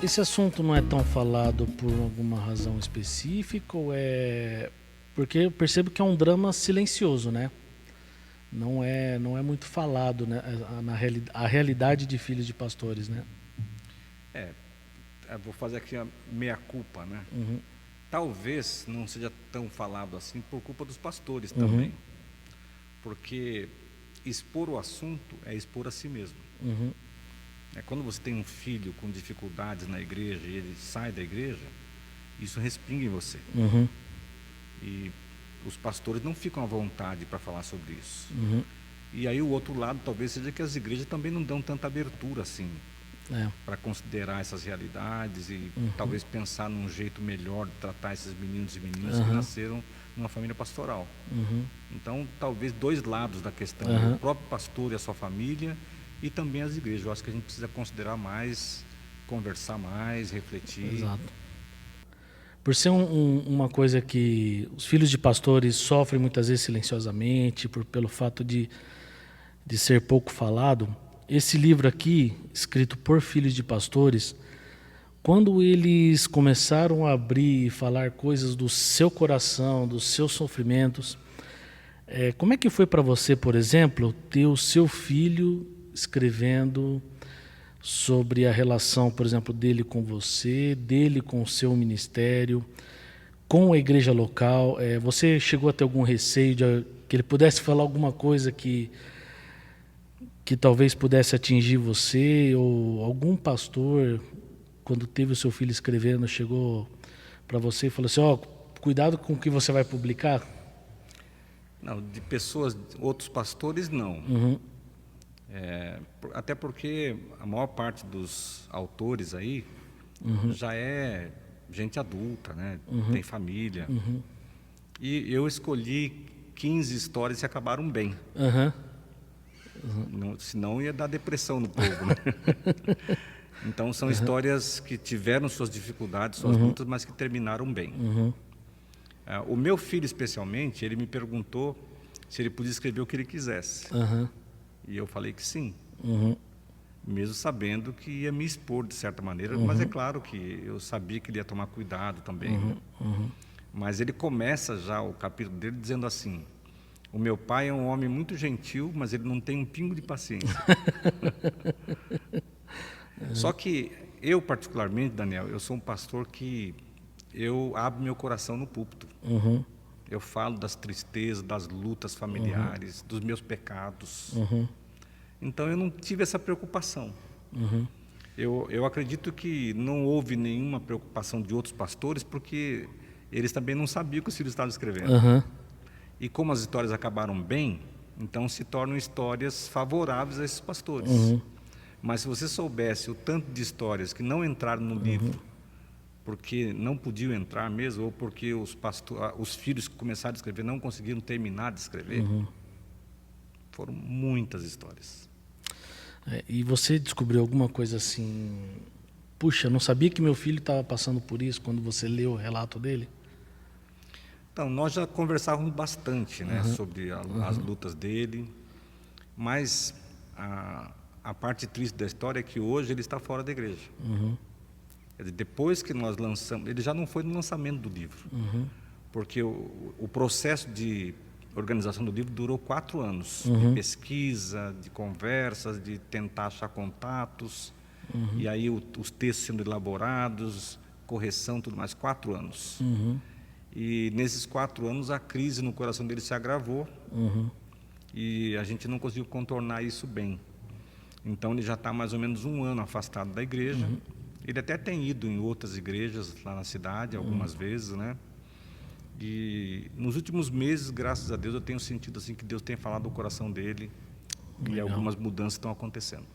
Esse assunto não é tão falado por alguma razão específica ou é... Porque eu percebo que é um drama silencioso, né? Não é muito falado, né? A realidade de filhos de pastores, né? Eu vou fazer aqui a meia-culpa, né? Uhum, Talvez não seja tão falado assim por culpa dos pastores uhum, também, porque expor o assunto é expor a si mesmo. uhum, Quando você tem um filho com dificuldades na igreja e ele sai da igreja, isso respinga em você. uhum, E os pastores não ficam à vontade para falar sobre isso. uhum. E aí o outro lado talvez seja que as igrejas também não dão tanta abertura assim É. para considerar essas realidades e Uhum. talvez pensar num jeito melhor de tratar esses meninos e meninas que Aham. nasceram numa família pastoral. Uhum. Então, talvez dois lados da questão, Aham. o próprio pastor e a sua família e também as igrejas. Eu acho que a gente precisa considerar mais, conversar mais, refletir. Exato. Por ser uma coisa que os filhos de pastores sofrem muitas vezes silenciosamente, pelo fato de ser pouco falado, esse livro aqui, escrito por filhos de pastores, quando eles começaram a abrir e falar coisas do seu coração, dos seus sofrimentos, como é que foi para você, por exemplo, ter o seu filho escrevendo sobre a relação, por exemplo, dele com você, dele com o seu ministério, com a igreja local? Você chegou a ter algum receio de que ele pudesse falar alguma coisa que talvez pudesse atingir você, ou algum pastor, quando teve o seu filho escrevendo, chegou para você e falou assim, cuidado com o que você vai publicar? Não, de pessoas, outros pastores, não. Uhum, Até porque a maior parte dos autores aí já é gente adulta, né? Tem família. E eu escolhi 15 histórias que acabaram bem. uhum, Senão ia dar depressão no povo, né? Então são histórias que tiveram suas dificuldades, suas lutas, mas que terminaram bem. O meu filho especialmente, ele me perguntou se ele podia escrever o que ele quisesse. uhum, E eu falei que sim, uhum, mesmo sabendo que ia me expor de certa maneira, mas é claro que eu sabia que ele ia tomar cuidado também, né? Mas ele começa já o capítulo dele dizendo assim: o meu pai é um homem muito gentil, mas ele não tem um pingo de paciência. Só que eu, particularmente, Daniel, eu sou um pastor que eu abro meu coração no púlpito. uhum, Eu falo das tristezas, das lutas familiares, dos meus pecados. uhum, Então eu não tive essa preocupação. uhum, Eu acredito que não houve nenhuma preocupação de outros pastores, porque eles também não sabiam o que os filhos estavam escrevendo. uhum, E como as histórias acabaram bem, então se tornam histórias favoráveis a esses pastores. uhum, Mas se você soubesse o tanto de histórias que não entraram no livro, porque não podiam entrar mesmo, ou porque os filhos que começaram a escrever não conseguiram terminar de escrever, foram muitas histórias. E você descobriu alguma coisa assim, puxa, não sabia que meu filho estava passando por isso quando você leu o relato dele? Então, nós já conversávamos bastante, né, sobre as lutas dele, mas a parte triste da história é que hoje ele está fora da igreja. Quer dizer, depois que nós lançamos, ele já não foi no lançamento do livro, porque o processo de organização do livro durou 4 anos, de pesquisa, de conversas, de tentar achar contatos, e aí os textos sendo elaborados, correção, tudo mais, 4 anos. E nesses 4 anos a crise no coração dele se agravou, e a gente não conseguiu contornar isso bem. Então ele já está mais ou menos 1 ano afastado da igreja. Ele até tem ido em outras igrejas lá na cidade, algumas vezes, né? E nos últimos meses, graças a Deus, eu tenho sentido assim que Deus tem falado no coração dele. Legal. E algumas mudanças estão acontecendo.